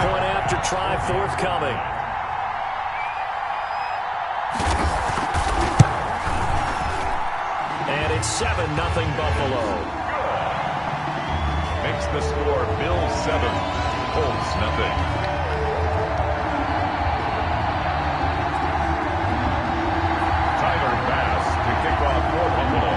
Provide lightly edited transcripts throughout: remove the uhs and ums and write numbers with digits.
Two-point after try forthcoming. And it's 7-0 Buffalo. Makes the score Bills 7, Colts 0. Kick off for Buffalo.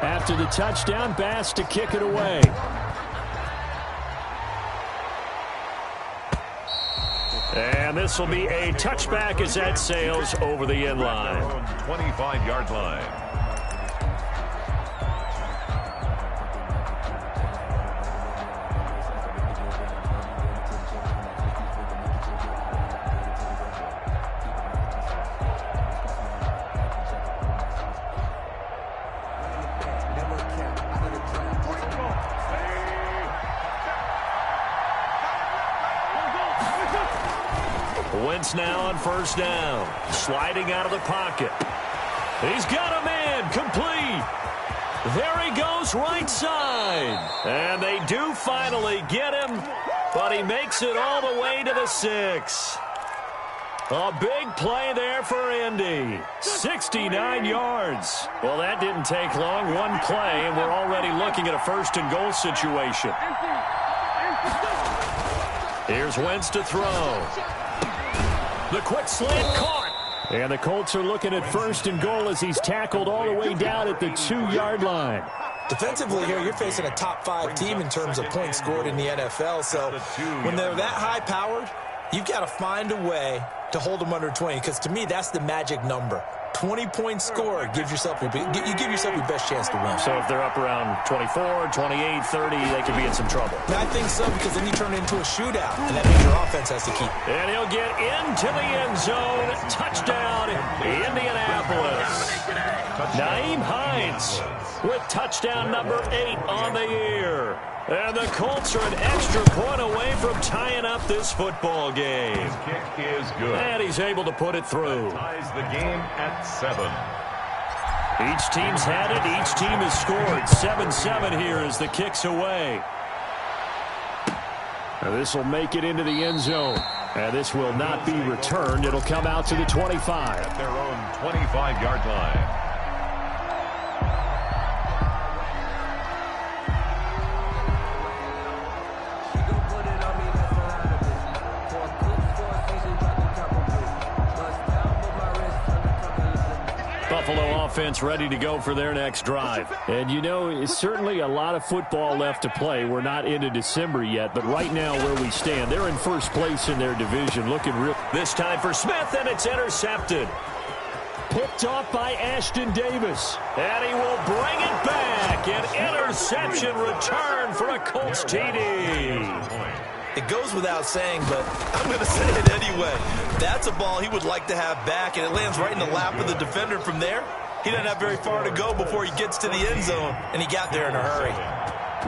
After the touchdown, Bass to kick it away. And this will be a touchback as that sails over the end line. 25-yard line. Wentz now on first down. Sliding out of the pocket. He's got a man. Complete. There he goes right side. And they do finally get him, but he makes it all the way to the 6. A big play there for Indy. 69 yards. Well, that didn't take long. One play, and we're already looking at a first-and-goal situation. Here's Wentz to throw. The quick slant caught. And the Colts are looking at first and goal as he's tackled all the way down at the 2-yard line. Defensively here, you're facing a top-5 team in terms of points scored in the NFL. So when they're that high-powered, you've got to find a way to hold them under 20. Because to me, that's the magic number. 20-point score gives yourself you give yourself your best chance to win. So if they're up around 24, 28, 30, they could be in some trouble. I think so, because then you turn it into a shootout, and that means your offense has to keep. And he'll get into the end zone. Touchdown, Indianapolis. Nyheim Hines with touchdown number 8 on the year. And the Colts are an extra point away from tying up this football game. His kick is good. And he's able to put it through. That ties the game at 7. Each team's had it. Each team has scored. 7-7 here as the kick's away. This will make it into the end zone. And this will not be returned. It'll come out to the 25. At their own 25-yard line. Buffalo offense ready to go for their next drive. And, you know, it's certainly a lot of football left to play. We're not into December yet, but right now where we stand, they're in first place in their division. Looking real. This time for Smith, and it's intercepted. Picked off by Ashton Davis. And he will bring it back. An interception return for a Colts TD. It goes without saying, but I'm going to say it anyway. That's a ball he would like to have back, and it lands right in the lap of the defender from there. He doesn't have very far to go before he gets to the end zone, and he got there in a hurry.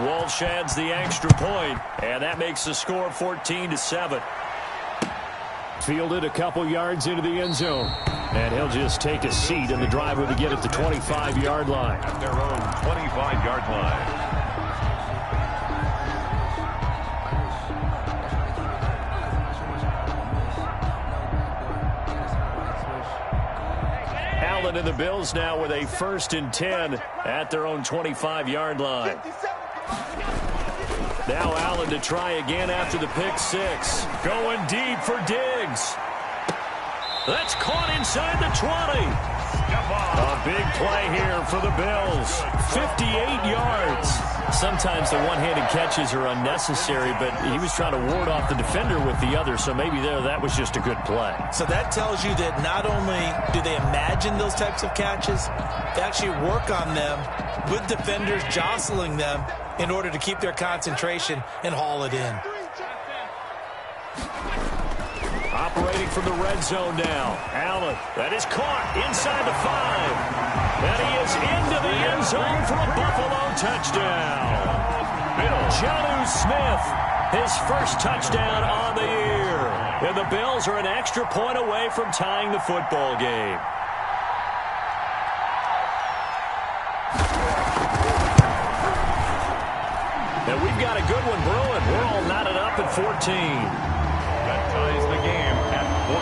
Walsh adds the extra point, and that makes the score 14-7. Fielded a couple yards into the end zone, and he'll just take a seat, and the drive will begin at the 25-yard line. At their own 25-yard line. Allen and the Bills now with a 1st and 10 at their own 25-yard line. Now Allen to try again after the pick 6. Going deep for Diggs. That's caught inside the 20. A big play here for the Bills. 58 yards. Sometimes the one-handed catches are unnecessary, but he was trying to ward off the defender with the other, so maybe that was just a good play. So that tells you that not only do they imagine those types of catches, they actually work on them with defenders jostling them in order to keep their concentration and haul it in. Operating from the red zone now. Allen, that is caught inside the 5. And he is into the end zone for a Buffalo touchdown. Jonnu Smith, his first touchdown on the year. And the the Bills are an extra point away from tying the football game. And we've got a good one brewing. We're all knotted up at 14. That ties the game at 14.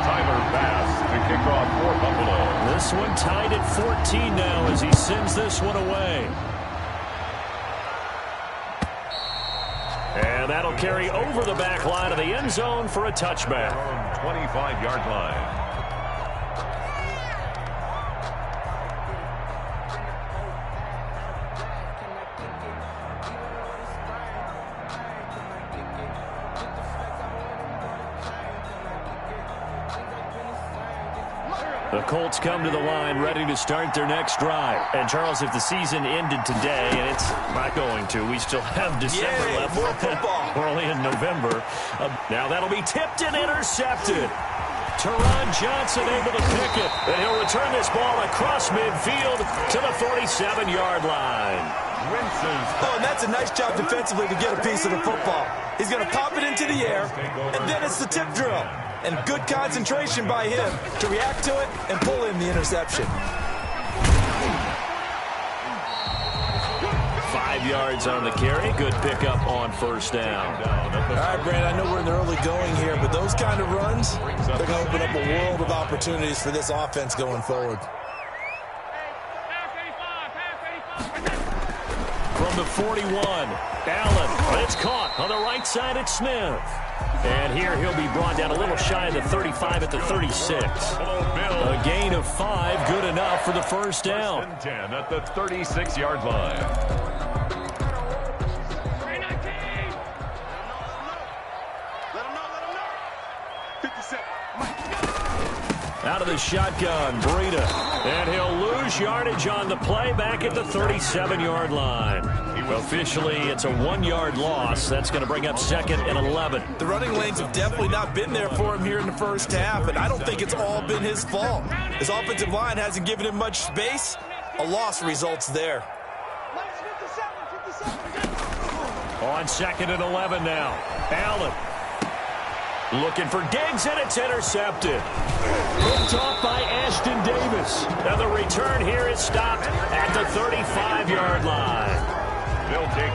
Tyler Bass to kick off for Buffalo. This one tied at 14 now as he sends this one away. And that'll carry over the back line of the end zone for a touchback. 25-yard line. The Colts come to the line ready to start their next drive. And, Charles, if the season ended today, and it's not going to, we still have December left. More football. We're only in November. Now that'll be tipped and intercepted. Teron Johnson able to pick it. And he'll return this ball across midfield to the 47-yard line. Oh, and that's a nice job defensively to get a piece of the football. He's going to pop it into the air, and then it's the tip drill. And good concentration by him to react to it and pull in the interception. 5 yards on the carry. Good pickup on first down. All right, Brand, I know we're in the early going here, but those kind of runs, they're going to open up a world of opportunities for this offense going forward. From the 41, Allen. It's caught on the right side at Smith. And here he'll be brought down a little shy of the 35 at the 36. A gain of 5, good enough for the first down. 10 at the 36-yard line. Out of the shotgun, Breida. And he'll lose yardage on the play back at the 37-yard line. Officially, it's a 1-yard loss. That's going to bring up second and 11. The running lanes have definitely not been there for him here in the first half, and I don't think it's all been his fault. His offensive line hasn't given him much space. A loss results there. On second and 11 now. Allen. Looking for Diggs, and it's intercepted. Picked off by Ashton Davis. And the return here is stopped at the 35-yard line.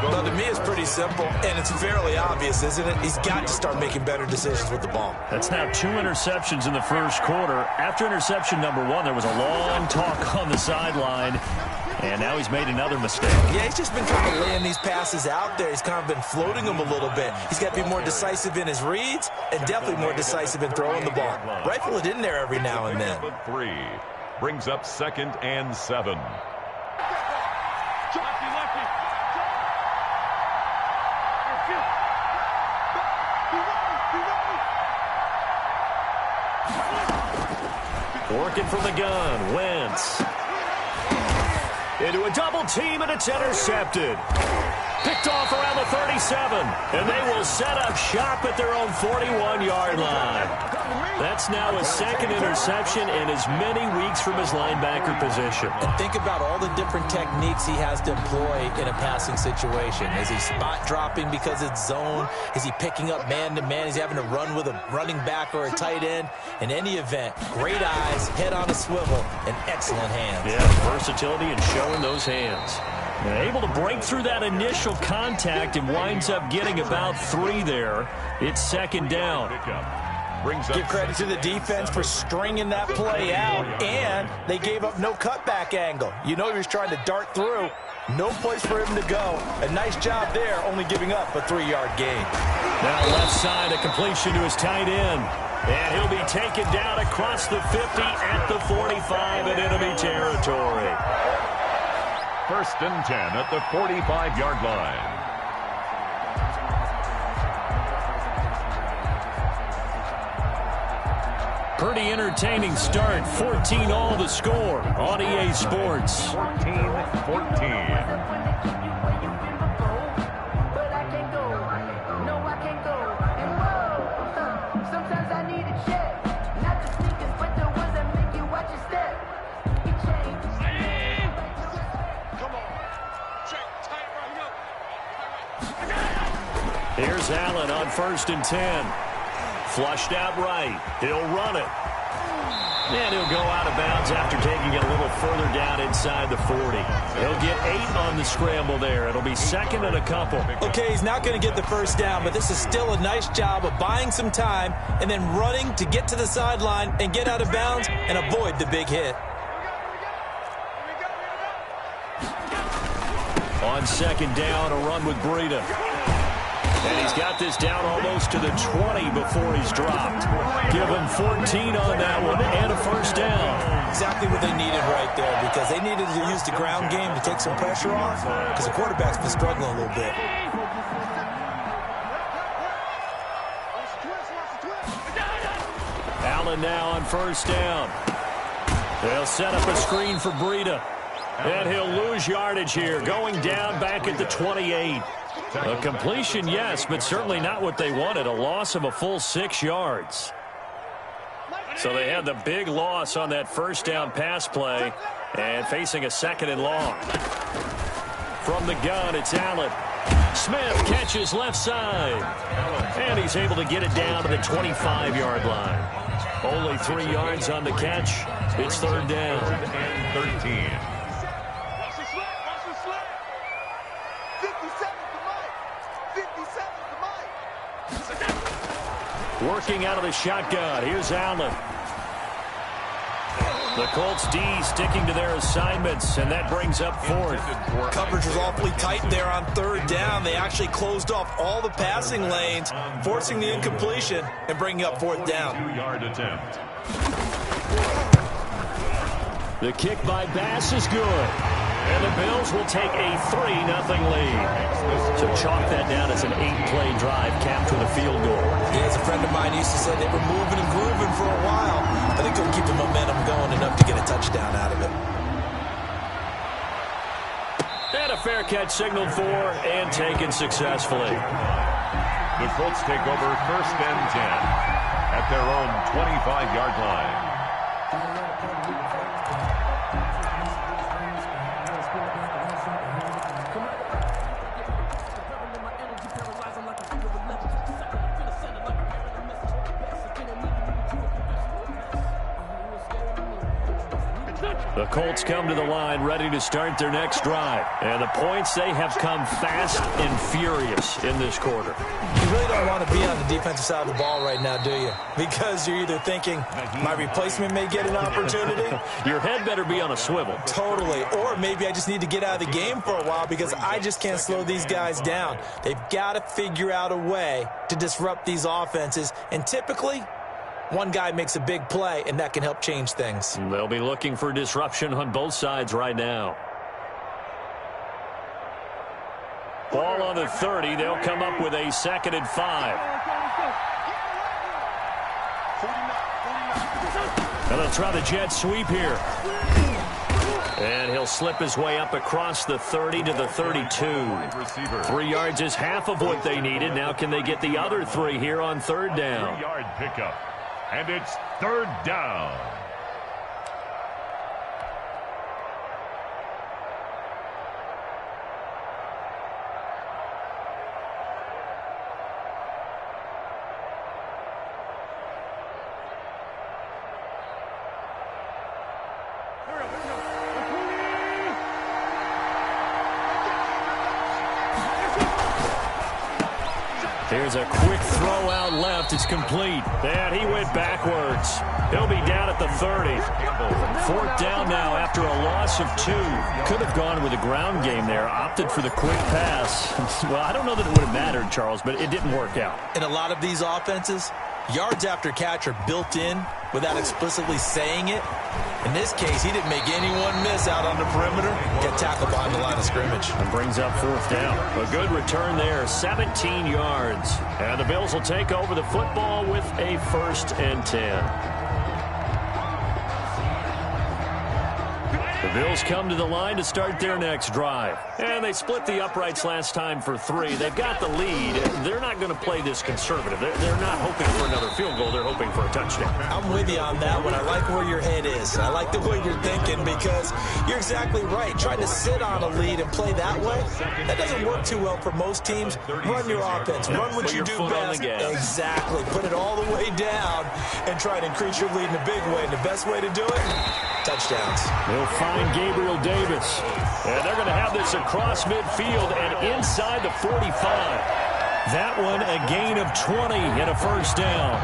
Well, to me, it's pretty simple, and it's fairly obvious, isn't it? He's got to start making better decisions with the ball. That's now 2 interceptions in the first quarter. After interception number 1, there was a long talk on the sideline, and now he's made another mistake. Yeah, he's just been kind of laying these passes out there. He's kind of been floating them a little bit. He's got to be more decisive in his reads and definitely more decisive in throwing the ball. Rifle it in there every now and then. 3 brings up second and 7. Working from the gun, Wentz. Into a double team, and it's intercepted. Picked off around the 37, and they will set up shop at their own 41-yard line. That's now his second interception in as many weeks from his linebacker position. And think about all the different techniques he has to employ in a passing situation. Is he spot dropping because it's zone? Is he picking up man-to-man? Is he having to run with a running back or a tight end? In any event, great eyes, head on a swivel, and excellent hands. Yeah, versatility and showing those hands. And able to break through that initial contact and winds up getting about 3 there. It's second down. Give credit to the defense for stringing that play out, and they gave up no cutback angle. You know he was trying to dart through. No place for him to go. A nice job there, only giving up a 3-yard gain. Now left side, a completion to his tight end. And he'll be taken down across the 50 at the 45 in enemy territory. First and 10 at the 45-yard line. Pretty entertaining start. 14 all the score on EA Sports. 14-14. Here's Allen on 1st and 10. Flushed out right. He'll run it. And he'll go out of bounds after taking it a little further down inside the 40. He'll get 8 on the scramble there. It'll be second and a couple. Okay, he's not going to get the first down, but this is still a nice job of buying some time and then running to get to the sideline and get out of bounds and avoid the big hit. On 2nd down, a run with Breida. And he's got this down almost to the 20 before he's dropped. Give him 14 on that one and a first down. Exactly what they needed right there, because they needed to use the ground game to take some pressure off, because the quarterback's been struggling a little bit. Allen now on 1st down. They'll set up a screen for Breida. And he'll lose yardage here, going down back at the 28. A completion, yes, but certainly not what they wanted. A loss of a full 6 yards. So they had the big loss on that first down pass play and facing a 2nd and long. From the gun, it's Allen. Smith catches left side. And he's able to get it down to the 25-yard line. Only 3 yards on the catch. It's 3rd down. 13. Working out of the shotgun. Here's Allen. The Colts D sticking to their assignments, and that brings up 4th. Coverage was awfully tight there on 3rd down. They actually closed off all the passing lanes, forcing the incompletion and bringing up 4th down. 2-yard attempt. The kick by Bass is good. And the Bills will take a 3-0 lead. So chalk that down as an 8-play drive capped with a field goal. Yeah, as a friend of mine used to say, they were moving and grooving for a while, but they couldn't keep the momentum going enough to get a touchdown out of it. And a fair catch signaled for and taken successfully. The Colts take over 1st and 10 at their own 25-yard line. The Colts come to the line ready to start their next drive. And the points, they have come fast and furious in this quarter. You really don't want to be on the defensive side of the ball right now, do you? Because you're either thinking, my replacement may get an opportunity. Your head better be on a swivel. Totally. Or maybe I just need to get out of the game for a while because I just can't slow these guys down. They've got to figure out a way to disrupt these offenses. And typically, one guy makes a big play, and that can help change things. They'll be looking for disruption on both sides right now. Ball on the 30. They'll come up with a 2nd and 5. And they'll try the jet sweep here. And he'll slip his way up across the 30 to the 32. 3 yards is half of what they needed. Now can they get the other 3 here on 3rd down? 3-yard pickup. And it's 3rd down. Here's a quick throw out left. It's complete. And he went backwards. He'll be down at the 30. 4th down now after a loss of 2. Could have gone with a ground game there. Opted for the quick pass. Well, I don't know that it would have mattered, Charles, but it didn't work out. In a lot of these offenses, yards after catch are built in without explicitly saying it. In this case, he didn't make anyone miss out on the perimeter. Get tackled behind the line of scrimmage. And brings up 4th down. A good return there, 17 yards. And the Bills will take over the football with a 1st and 10. Bills come to the line to start their next drive. And they split the uprights last time for 3. They've got the lead. They're not going to play this conservative. They're not hoping for another field goal. They're hoping for a touchdown. I'm with you on that one. I like where your head is. I like the way you're thinking because you're exactly right. Trying to sit on a lead and play that way, that doesn't work too well for most teams. Run your offense. Run what you do best. Exactly. Put it all the way down and try to increase your lead in a big way. And the best way to do it, touchdowns. They'll find Gabriel Davis. And they're going to have this across midfield and inside the 45. That one a gain of 20 and a first down.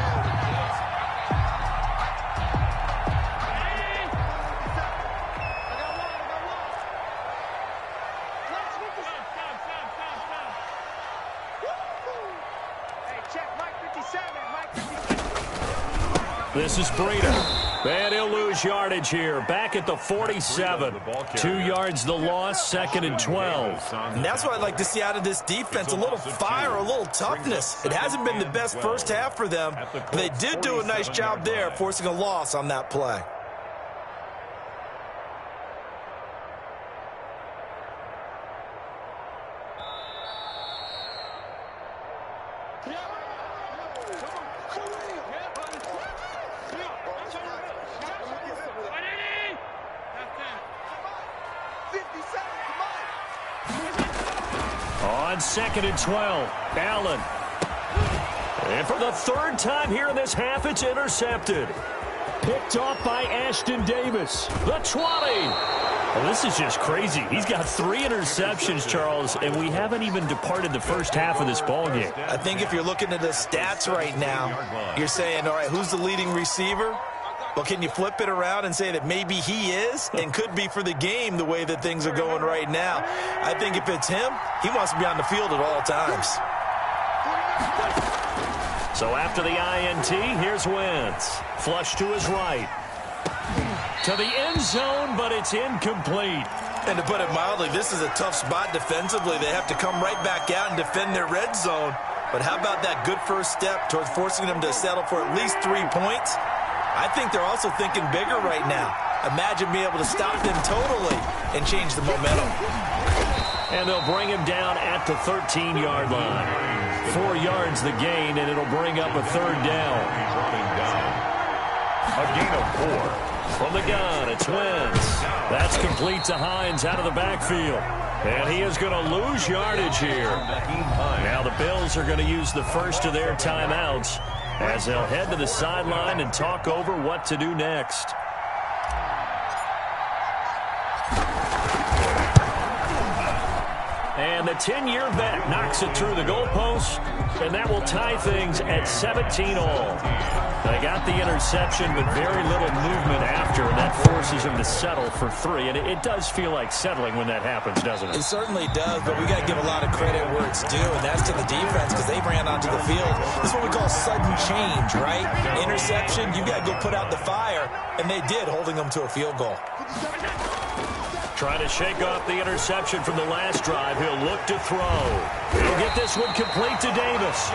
This is Breida. And he'll lose yardage here. Back at the 47. 2 yards the loss, 2nd and 12. And that's what I'd like to see out of this defense. A little fire, a little toughness. It hasn't been the best first half for them, but they did do a nice job there, forcing a loss on that play. On 2nd and 12, Allen. And for the 3rd time here in this half, it's intercepted. Picked off by Ashton Davis. The 20. Well, this is just crazy. He's got 3 interceptions, Charles, and we haven't even departed the first half of this ballgame. I think if you're looking at the stats right now, you're saying, all right, who's the leading receiver? Well, can you flip it around and say that maybe he is and could be for the game the way that things are going right now? I think if it's him, he wants to be on the field at all times. So after the INT, here's Wentz. Flush to his right. To the end zone, but it's incomplete. And to put it mildly, this is a tough spot defensively. They have to come right back out and defend their red zone. But how about that good first step towards forcing them to settle for at least 3 points? I think they're also thinking bigger right now. Imagine being able to stop them totally and change the momentum. And they'll bring him down at the 13-yard line. 4 yards the gain, and it'll bring up a 3rd down. A gain of 4. From the gun, it's Wentz. That's complete to Hines out of the backfield. And he is going to lose yardage here. Now the Bills are going to use the first of their timeouts as they'll head to the sideline and talk over what to do next. And the 10-year vet knocks it through the goalpost, and that will tie things at 17-all. They got the interception, but very little movement after, and that forces them to settle for 3. And it does feel like settling when that happens, doesn't it? It certainly does, but we got to give a lot of credit where it's due, and that's to the defense because they ran onto the field. This is what we call sudden change, right? Interception, you got to go put out the fire, and they did, holding them to a field goal. Trying to shake off the interception from the last drive. He'll look to throw. He'll get this one complete to Davis.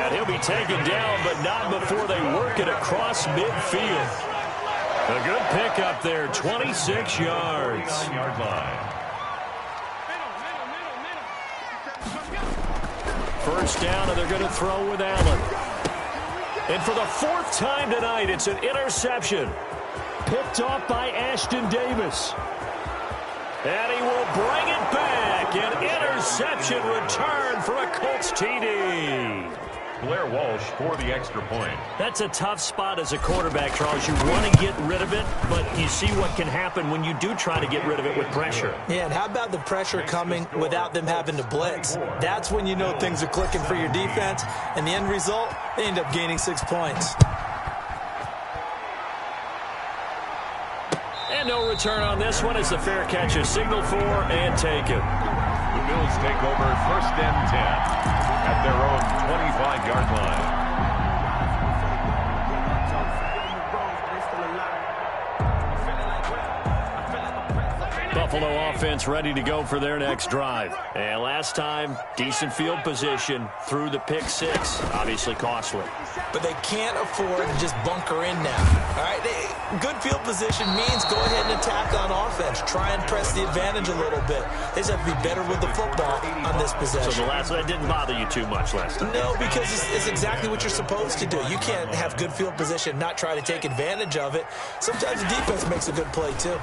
And he'll be taken down, but not before they work it across midfield. A good pickup there, 26 yards. First down, and they're going to throw with Allen. And for the 4th time tonight, it's an interception. Picked off by Ashton Davis. And he will bring it back. An interception return for a Colts TD. Blair Walsh for the extra point. That's a tough spot as a quarterback, Charles. You want to get rid of it, but you see what can happen when you do try to get rid of it with pressure. Yeah, and how about the pressure coming without them having to blitz? That's when you know things are clicking for your defense. And the end result, they end up gaining 6 points. And no return on this one as the fair catch is signaled for and taken. The Bills take over 1st and 10 at their own 25-yard line. Buffalo offense ready to go for their next drive. And last time, decent field position through the pick 6. Obviously costly. But they can't afford to just bunker in now. All right, Good field position means go ahead and attack on offense. Try and press the advantage a little bit. They just have to be better with the football on this possession. So that didn't bother you too much last time? No, because it's exactly what you're supposed to do. You can't have good field position, not try to take advantage of it. Sometimes the defense makes a good play, too.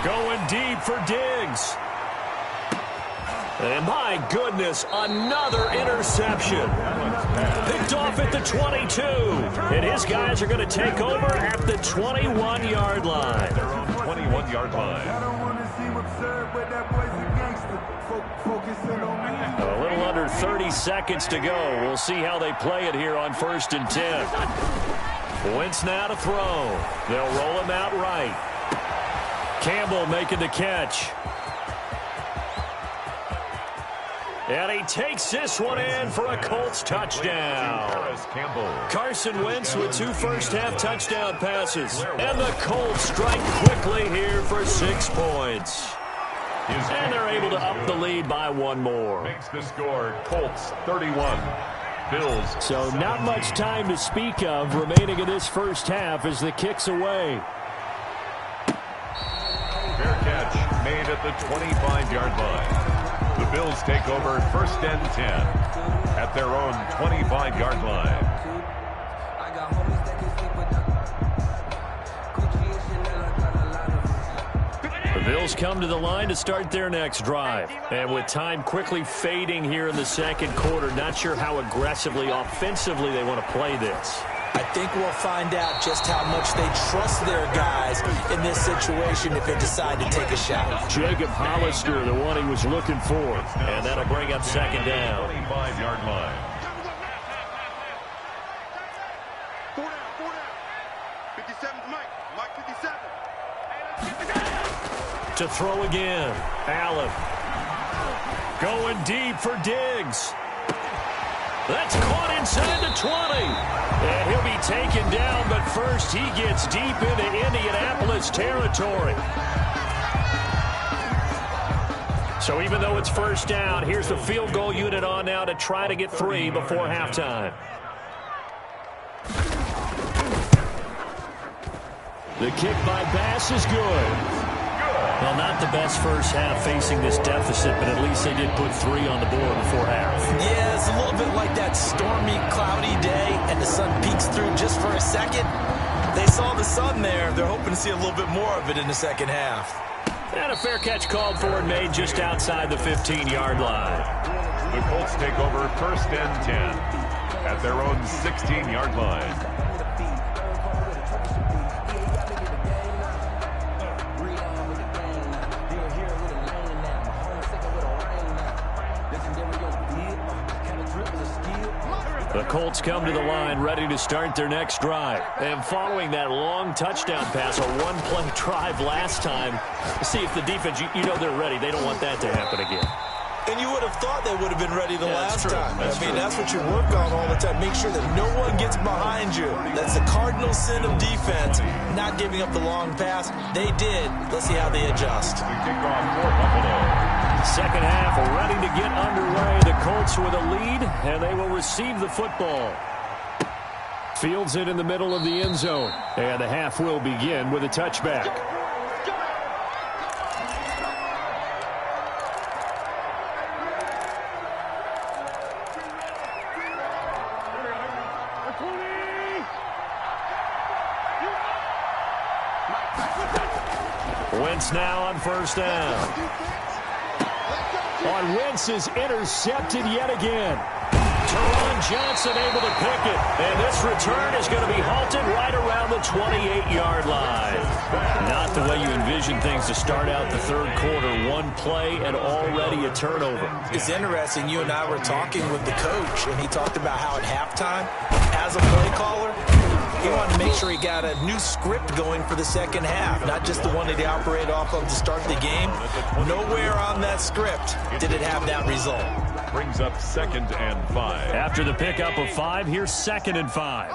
Going deep for Diggs. And my goodness, another interception. Picked off at the 22. And his guys are going to take over at the 21-yard line. Their own 21-yard line. A little under 30 seconds to go. We'll see how they play it here on 1st and 10. Wentz now to throw. They'll roll him out right. Campbell making the catch. And he takes this one in for a Colts touchdown. Carson Wentz with 2 first-half touchdown passes. And the Colts strike quickly here for 6 points. And they're able to up the lead by 1 more. Makes the score Colts 31. Bills. So not much time to speak of remaining in this first half as the kick's away. Fair catch made at the 25-yard line. The Bills take over 1st and 10 at their own 25-yard line. The Bills come to the line to start their next drive. And with time quickly fading here in the second quarter, not sure how aggressively, offensively they want to play this. I think we'll find out just how much they trust their guys in this situation if they decide to take a shot. Jacob Hollister, the one he was looking for. And that'll bring up 2nd down. 25-yard line. 57's Mike. Mike 57. To throw again. Allen. Going deep for Diggs. That's caught inside the 20. And he'll be taken down, but first he gets deep into Indianapolis territory. So even though it's 1st down, here's the field goal unit on now to try to get 3 before halftime. The kick by Bass is good. Well, not the best first half facing this deficit, but at least they did put 3 on the board before half. Yeah, it's a little bit like that stormy, cloudy day, and the sun peeks through just for a second. They saw the sun there. They're hoping to see a little bit more of it in the second half. And a fair catch called for and made just outside the 15-yard line. The Colts take over 1st and 10 at their own 16-yard line. The Colts come to the line ready to start their next drive. And following that long touchdown pass, a one-play drive last time, see if the defense, you know they're ready. They don't want that to happen again. And you would have thought they would have been ready the last time. That's what you work on all the time. Make sure that no one gets behind you. That's the cardinal sin of defense, not giving up the long pass. They did. Let's see how they adjust. The kickoff for Buffalo. Second half ready to get underway. The Colts with a lead, and they will receive the football. Fields it in the middle of the end zone. And the half will begin with a touchback. Wentz now on 1st down. On Wentz is intercepted yet again. Teron Johnson able to pick it. And this return is going to be halted right around the 28-yard line. Not the way you envision things to start out the third quarter. One play and already a turnover. It's interesting. You and I were talking with the coach, and he talked about how at halftime, as a play caller, he wanted to make sure he got a new script going for the second half, not just the one that he operated off of to start the game. Nowhere on that script did it have that result. Brings up 2nd and 5. After the pickup of 5, here's 2nd and 5.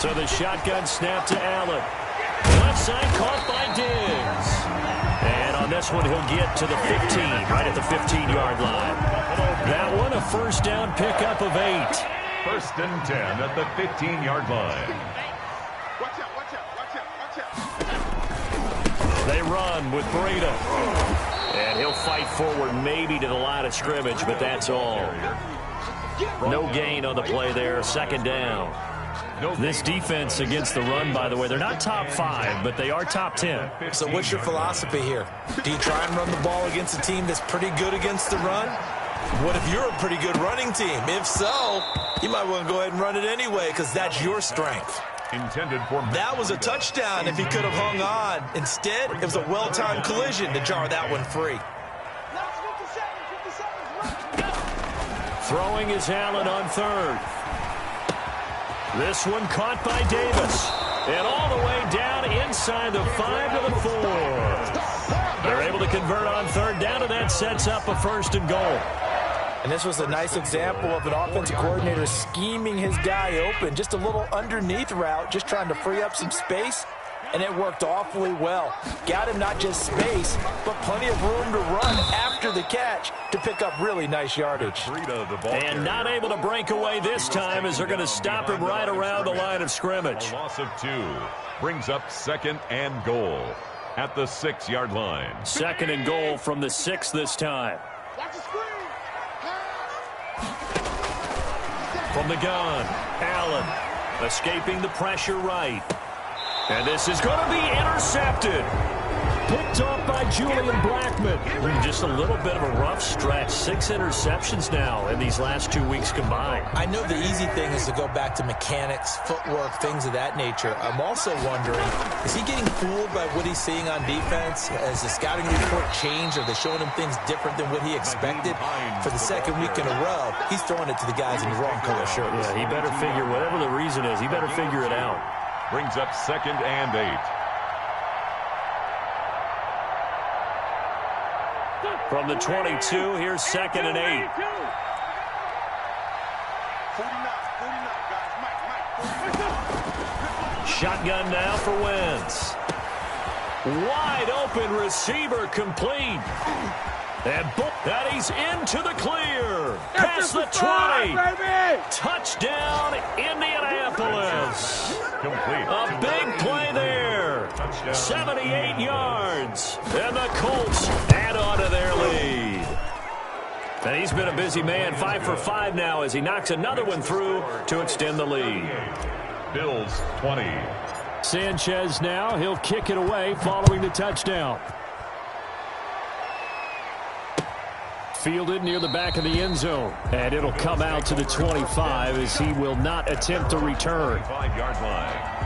So the shotgun snap to Allen. Left side caught by Diggs. And on this one, he'll get to the 15, right at the 15-yard line. That one, a 1st down pickup of 8. First and 10 at the 15-yard line. Watch out, watch out, watch out, watch out. They run with Breida. And he'll fight forward maybe to the line of scrimmage, but that's all. No gain on the play there. Second down. This defense against the run, by the way, they're not top 5, but they are top 10. So what's your philosophy here? Do you try and run the ball against a team that's pretty good against the run? What if you're a pretty good running team? If so, you might want to go ahead and run it anyway because that's your strength. Intended for that was a touchdown if he could have hung on. Instead, it was a well-timed collision to jar that one free. Throwing is Allen on third. This one caught by Davis. And all the way down inside the 5 to the 4. They're able to convert on third down, and that sets up a first and goal. And this was a nice example of an offensive coordinator scheming his guy open. Just a little underneath route, just trying to free up some space. And it worked awfully well. Got him not just space, but plenty of room to run after the catch to pick up really nice yardage. And not able to break away this time as they're going to stop him right around the line of scrimmage. A loss of 2 brings up second and goal at the 6-yard line. Second and goal from the 6 this time. From the gun, Allen escaping the pressure right. And this is going to be intercepted. Picked off by Julian Blackmon. Just a little bit of a rough stretch. 6 interceptions now in these last 2 weeks combined. I know the easy thing is to go back to mechanics, footwork, things of that nature. I'm also wondering, is he getting fooled by what he's seeing on defense? Has the scouting report changed? Are they showing him things different than what he expected? For the second week in a row, he's throwing it to the guys in the wrong color shirts. Yeah, he better figure, whatever the reason is, he better figure it out. Brings up second and 8. From the 22, here's second and 8. 49, 49, guys. Mike. Shotgun now for Wentz. Wide open receiver complete. And he's into the clear. Past the 20. Touchdown, Indianapolis. Complete. A big play there. 78 yards. And the Colts add on to their lead. And he's been a busy man. 5 for 5 now as he knocks another one through to extend the lead. Bills 20. Sanchez now. He'll kick it away following the touchdown. Fielded near the back of the end zone. And it'll come out to the 25 as he will not attempt to return. 5-yard line.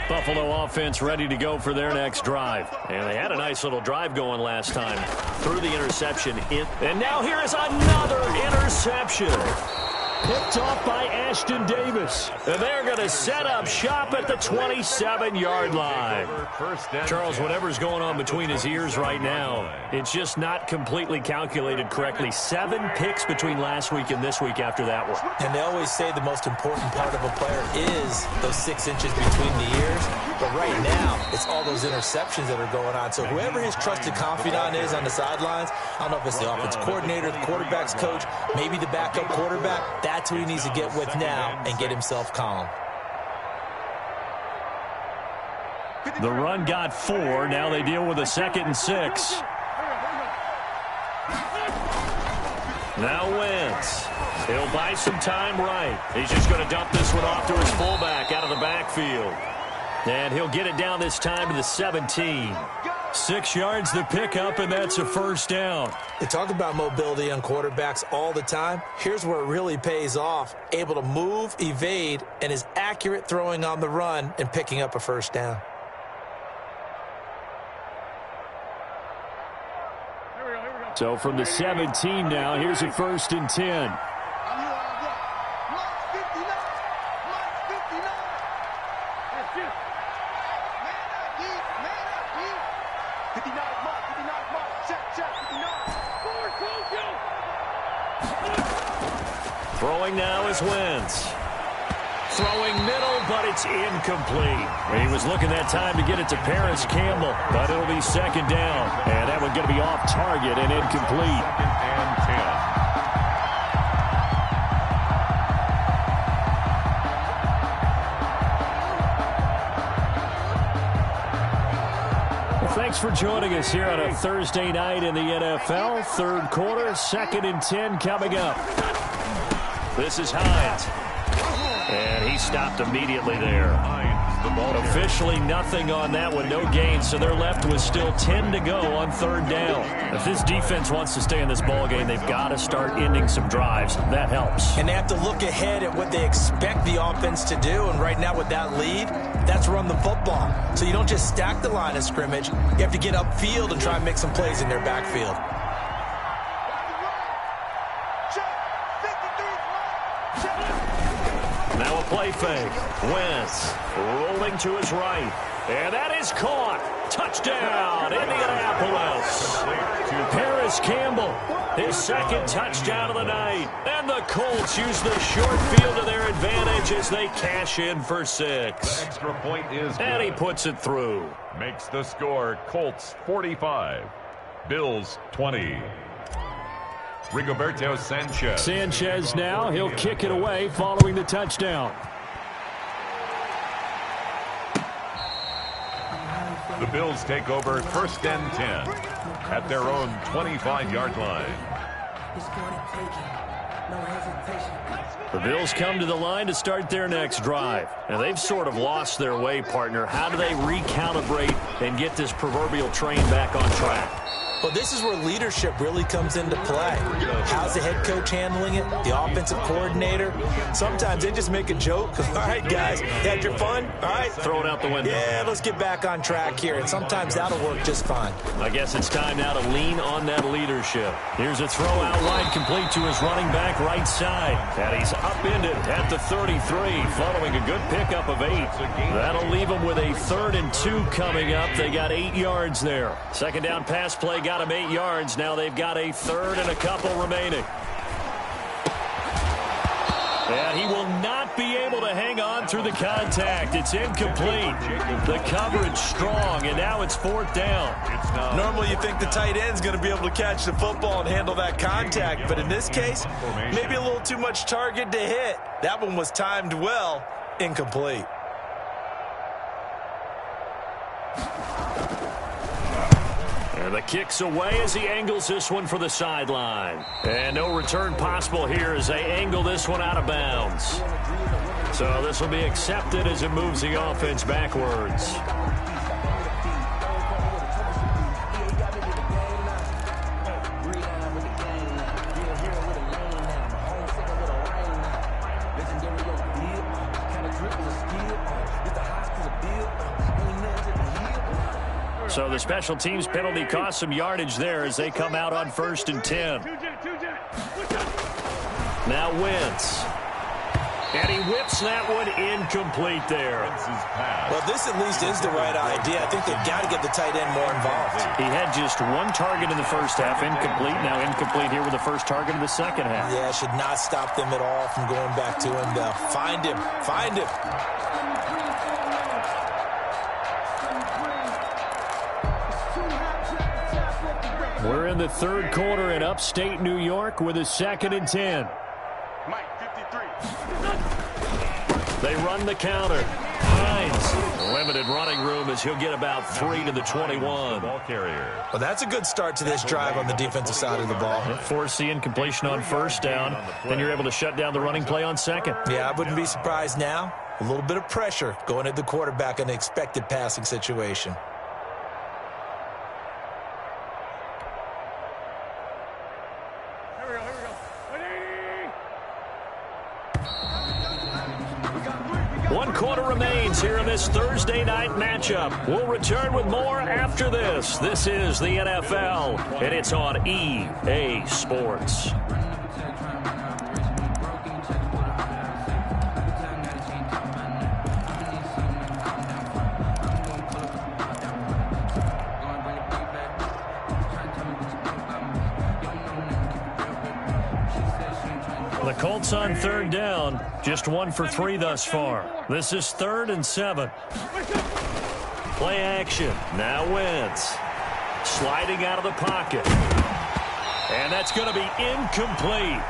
Buffalo offense ready to go for their next drive. And they had a nice little drive going last time. Through the interception. And now here is another interception. Picked off by Ashton Davis. And they're going to set up shop at the 27-yard line. Charles, whatever's going on between his ears right now, it's just not completely calculated correctly. 7 picks between last week and this week after that one. And they always say the most important part of a player is those 6 inches between the ears. But right now, it's all those interceptions that are going on. So whoever his trusted confidant is on the sidelines, I don't know if it's the offensive coordinator, the quarterback's coach, maybe the backup quarterback, that's who he needs to get with now and get himself calm. The run got 4. Now they deal with a 2nd and 6. Now Wentz. He'll buy some time right. He's just going to dump this one off to his fullback out of the backfield. And he'll get it down this time to the 17. 6 yards to pick up, and that's a first down. We talk about mobility on quarterbacks all the time. Here's where it really pays off. Able to move, evade, and is accurate throwing on the run and picking up a first down. So from the 17 now, here's a 1st and 10. Throwing now is Wentz. throwing middle, but it's incomplete. He was looking that time to get it to Paris Campbell, but it'll be second down. And that one's going to be off target and incomplete. Second and 10. Thanks for joining us here on a Thursday night in the NFL. Third quarter, 2nd and 10 coming up. This is Hines. And he stopped immediately there. Officially nothing on that one, no gain, so they're left with still 10 to go on third down. If this defense wants to stay in this ballgame, they've got to start ending some drives. That helps. And they have to look ahead at what they expect the offense to do, and right now with that lead, that's run the football. So you don't just stack the line of scrimmage. You have to get upfield and try and make some plays in their backfield. Now a play fake. Wentz rolling to his right. And that is caught. Touchdown, Indianapolis. Paris Campbell, his second touchdown of the night. And the Colts use the short field to their advantage as they cash in for 6. Extra point is good. And he puts it through. Makes the score Colts 45, Bills 20. Rigoberto Sanchez. Sanchez now, he'll kick it away following the touchdown. The Bills take over 1st and 10 at their own 25-yard line. The Bills come to the line to start their next drive. And they've sort of lost their way, partner. How do they recalibrate and get this proverbial train back on track? Well, this is where leadership really comes into play. How's the head coach handling it? The offensive coordinator? Sometimes they just make a joke. All right, guys, you had your fun? All right. Throw it out the window. Yeah, let's get back on track here. And sometimes that'll work just fine. I guess it's time now to lean on that leadership. Here's a throw out wide, complete to his running back right side. And he's upended at the 33, following a good pickup of 8. That'll leave him with a 3rd and 2 coming up. They got 8 yards there. Second down pass play got him 8 yards. Now they've got a 3rd and a couple remaining. And he will not be able to hang on through the contact. It's incomplete. The coverage strong, and now it's 4th down. Normally you think the tight end's going to be able to catch the football and handle that contact, but in this case, maybe a little too much target to hit. That one was timed well, incomplete. And the kick's away as he angles this one for the sideline. And no return possible here as they angle this one out of bounds. So this will be accepted as it moves the offense backwards. So the special teams penalty cost some yardage there as they come out on 1st and 10. Now Wentz. And he whips that one incomplete there. Well, this at least is the right idea. I think they've got to get the tight end more involved. He had just 1 target in the first half, incomplete. Now incomplete here with the first target in the second half. Yeah, should not stop them at all from going back to him, though. Find him. Find him. We're in the third quarter in upstate New York with a 2nd and 10. Mike, 53. They run the counter. Hines, limited running room as he'll get about 3 to the 21. Ball carrier. Well, that's a good start to this drive on the defensive side of the ball. Force the incompletion on 1st down. Then you're able to shut down the running play on 2nd. Yeah, I wouldn't be surprised now. A little bit of pressure going at the quarterback in an expected passing situation. One quarter remains here in this Thursday night matchup. We'll return with more after this. This is the NFL, and it's on EA Sports. The Colts on third down, just 1 for 3 thus far. This is 3rd and 7. Play action. Now Wentz. Sliding out of the pocket. And that's going to be incomplete.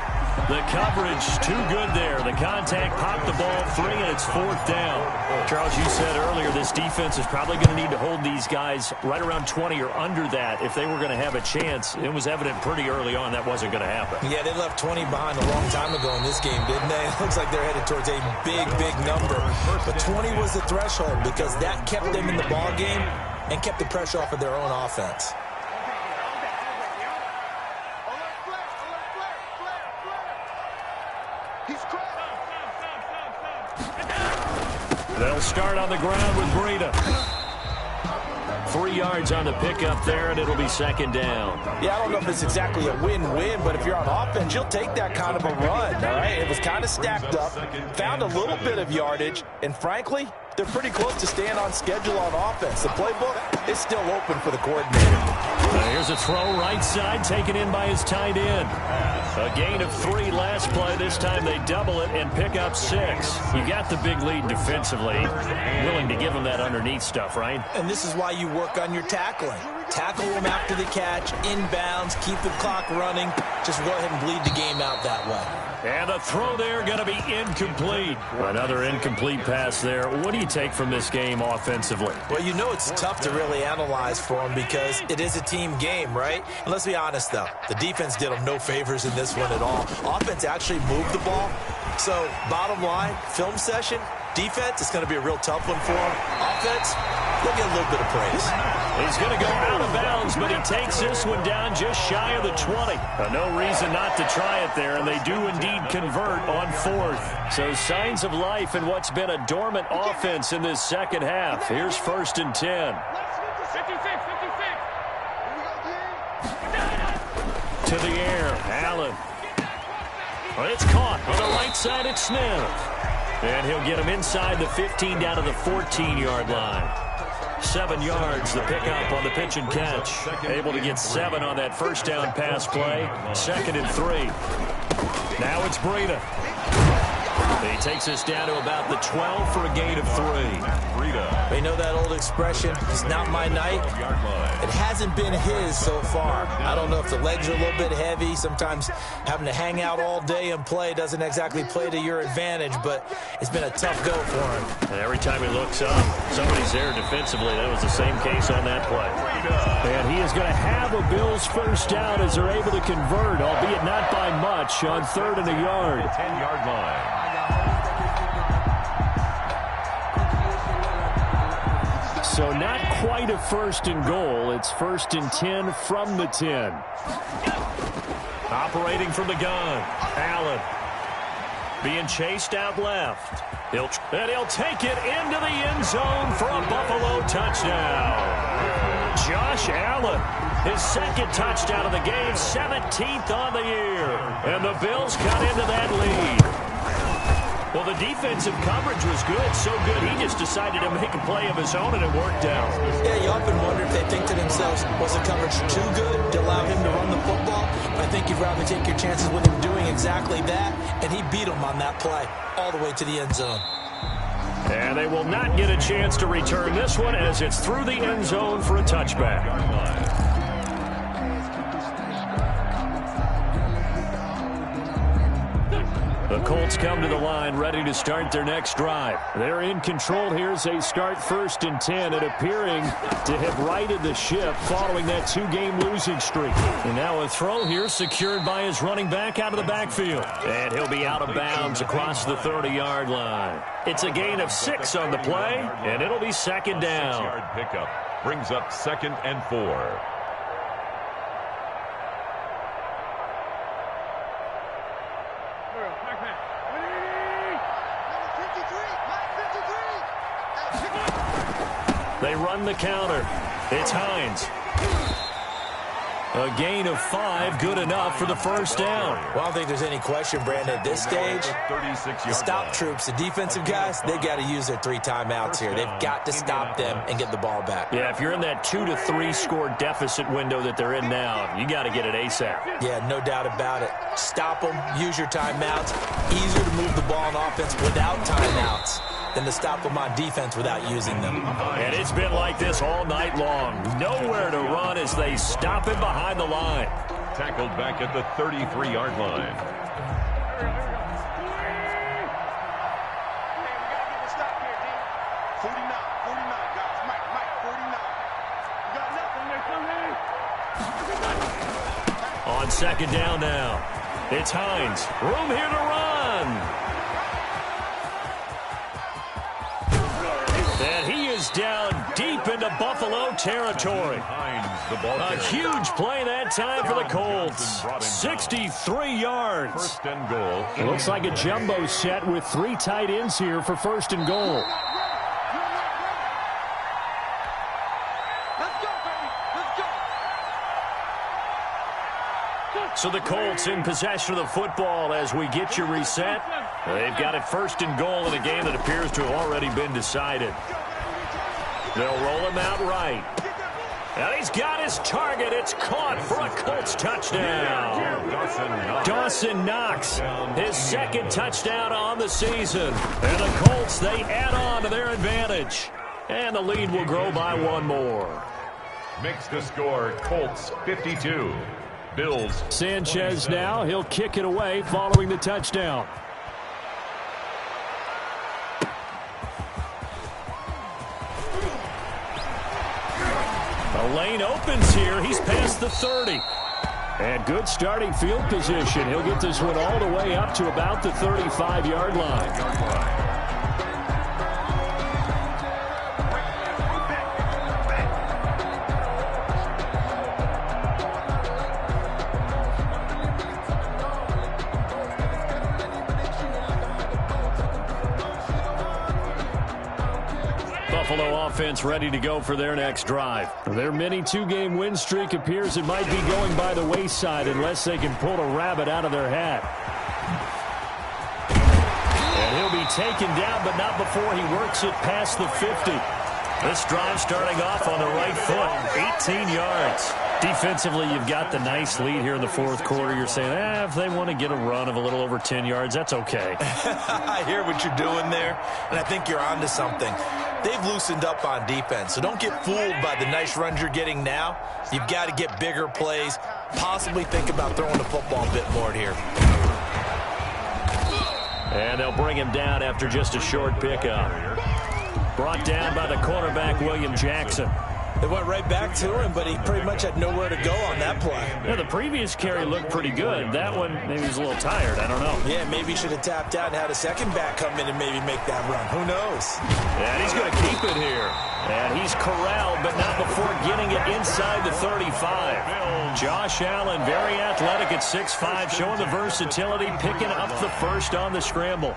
The coverage too good there. The contact popped the ball free, and it's 4th down. Charles, you said earlier this defense is probably going to need to hold these guys right around 20 or under that if they were going to have a chance. It was evident pretty early on that wasn't going to happen. Yeah, they left 20 behind a long time ago in this game, didn't they? It looks like they're headed towards a big, big number. But 20 was the threshold because that kept them in the ball game and kept the pressure off of their own offense. They'll start on the ground with Breida. 3 yards on the pickup there, and it'll be 2nd down. Yeah, I don't know if it's exactly a win-win, but if you're on offense, you'll take that kind of a run, all right? It was kind of stacked up, found a little bit of yardage, and frankly, they're pretty close to staying on schedule on offense. The playbook is still open for the coordinator. Here's a throw right side, taken in by his tight end. A gain of 3 last play. This time they double it and pick up 6. You got the big lead defensively. Willing to give them that underneath stuff, right? And this is why you work on your tackling. Tackle them after the catch, inbounds, keep the clock running. Just go ahead and bleed the game out that way. And the throw there going to be incomplete. Another incomplete pass there. What do you take from this game offensively? Well, you know it's tough to really analyze for them because it is a team game, right? And let's be honest, though. The defense did them no favors in this one at all. Offense actually moved the ball. So, bottom line, film session, defense, it's going to be a real tough one for them. Offense, they'll get a little bit of praise. He's going to go out of bounds, but he takes this one down just shy of the 20. No reason not to try it there, and they do indeed convert on 4th. So signs of life in what's been a dormant offense in this second half. Here's 1st and 10. 56. To the air, Allen. It's caught on the right side at Smith. And he'll get him inside the 15 down to the 14-yard line. 7 yards, the pickup on the pitch and catch. Able to get 7 on that first down pass play. 2nd and 3. Now it's Breida. He takes us down to about the 12 for a gain of 3. They know that old expression, it's not my night. It hasn't been his so far. I don't know if the legs are a little bit heavy. Sometimes having to hang out all day and play doesn't exactly play to your advantage, but it's been a tough go for him. And every time he looks up, somebody's there defensively. That was the same case on that play. And he is going to have a Bills first down as they're able to convert, albeit not by much, on 3rd and a yard. 10-yard line. So not quite a 1st and goal. It's 1st and 10 from the 10. Operating from the gun. Allen being chased out left. He'll take it into the end zone for a Buffalo touchdown. Josh Allen, his 2nd touchdown of the game, 17th on the year. And the Bills cut into that lead. Well, the defensive coverage was good, so good he just decided to make a play of his own, and it worked out. Yeah, you often wonder if they think to themselves, was the coverage too good to allow him to run the football? I think you'd rather take your chances with him doing exactly that, and he beat him on that play all the way to the end zone. And they will not get a chance to return this one as it's through the end zone for a touchback. The Colts come to the line ready to start their next drive. They're in control here as they start 1st and 10 and appearing to have righted the ship following that 2-game losing streak. And now a throw here secured by his running back out of the backfield. And he'll be out of bounds across the 30-yard line. It's a gain of 6 on the play, and it'll be 2nd down. 6-yard pickup brings up 2nd and 4. They run the counter. It's Hines. A gain of 5, good enough for the first down. Well, I don't think there's any question, Brandon, at this stage, the stop troops, the defensive guys, they got to use their 3 timeouts here. They've got to stop them and get the ball back. Yeah, if you're in that 2 to 3 score deficit window that they're in now, you got to get it ASAP. Yeah, no doubt about it. Stop them, use your timeouts. Easier to move the ball on offense without timeouts than to stop them on defense without using them. And it's been like this all night long. Nowhere to run as they stop him behind the line. Tackled back at the 33-yard line. On second down now. It's Hines. Room here to run. And he is down deep into Buffalo territory. A huge play that time for the Colts. 63 yards. First and goal. It looks like a jumbo set with 3 tight ends here for first and goal. So the Colts in possession of the football as we get you reset. They've got it first and goal in a game that appears to have already been decided. They'll roll him out right. And he's got his target. It's caught for a Colts touchdown. Dawson Knox, his second touchdown on the season. And the Colts, they add on to their advantage. And the lead will grow by 1 more. Makes the score Colts 52. Bills. Sanchez now. He'll kick it away following the touchdown. The lane opens here. He's past the 30. And good starting field position. He'll get this one all the way up to about the 35-yard line. Buffalo offense ready to go for their next drive. Their mini 2-game win streak appears it might be going by the wayside unless they can pull a rabbit out of their hat. And he'll be taken down, but not before he works it past the 50. This drive starting off on the right foot, 18 yards. Defensively, you've got the nice lead here in the fourth quarter. You're saying, if they want to get a run of a little over 10 yards, that's okay. I hear what you're doing there, and I think you're onto something. They've loosened up on defense, so don't get fooled by the nice runs you're getting now. You've got to get bigger plays, possibly think about throwing the football a bit more here. And they'll bring him down after just a short pickup. Brought down by the cornerback, William Jackson. They went right back to him, but he pretty much had nowhere to go on that play. Yeah, the previous carry looked pretty good. That one, maybe he's a little tired. I don't know. Yeah, maybe he should have tapped out and had a second back come in and maybe make that run. Who knows? And he's going to keep it here. And he's corralled, but not before getting it inside the 35. Josh Allen, very athletic at 6'5", showing the versatility, picking up the first on the scramble.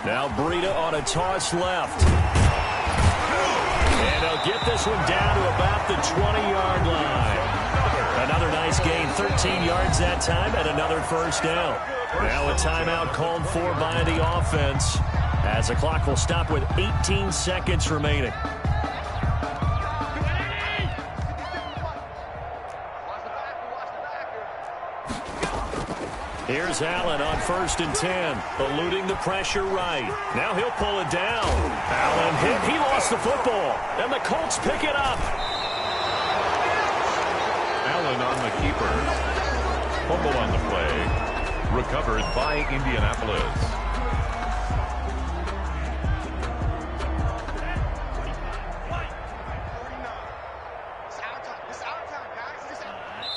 Now Breida on a toss left. And they'll get this one down to about the 20-yard line. Another nice gain, 13 yards that time, and another first down. Now a timeout called for by the offense, as the clock will stop with 18 seconds remaining. Here's Allen on 1st and 10, eluding the pressure right. Now he'll pull it down. Allen hit. He lost the football, and the Colts pick it up. Allen on the keeper. Fumble on the play. Recovered by Indianapolis.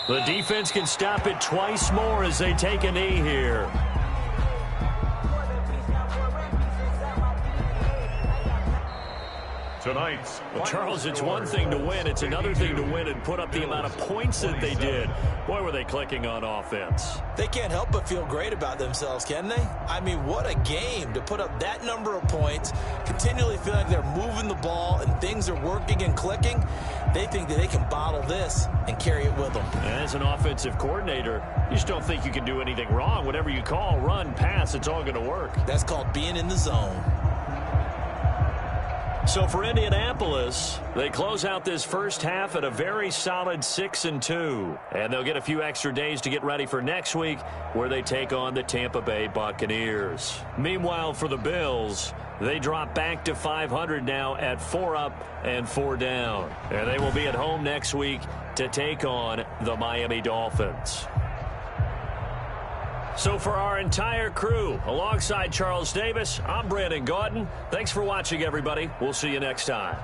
The defense can stop it twice more as they take a knee here. Tonight's Well, Charles, it's one thing to win. It's another thing to win and put up the amount of points that they did. Boy, were they clicking on offense. They can't help but feel great about themselves, can they? I mean, what a game to put up that number of points, continually feel like they're moving the ball and things are working and clicking. They think that they can bottle this and carry it with them. As an offensive coordinator, you just don't think you can do anything wrong. Whatever you call, run, pass, it's all going to work. That's called being in the zone. So for Indianapolis, they close out this first half at a very solid 6-2. And they'll get a few extra days to get ready for next week, where they take on the Tampa Bay Buccaneers. Meanwhile, for the Bills, they drop back to 500 now at 4 up and 4 down. And they will be at home next week to take on the Miami Dolphins. So for our entire crew, alongside Charles Davis, I'm Brandon Gaudin. Thanks for watching, everybody. We'll see you next time.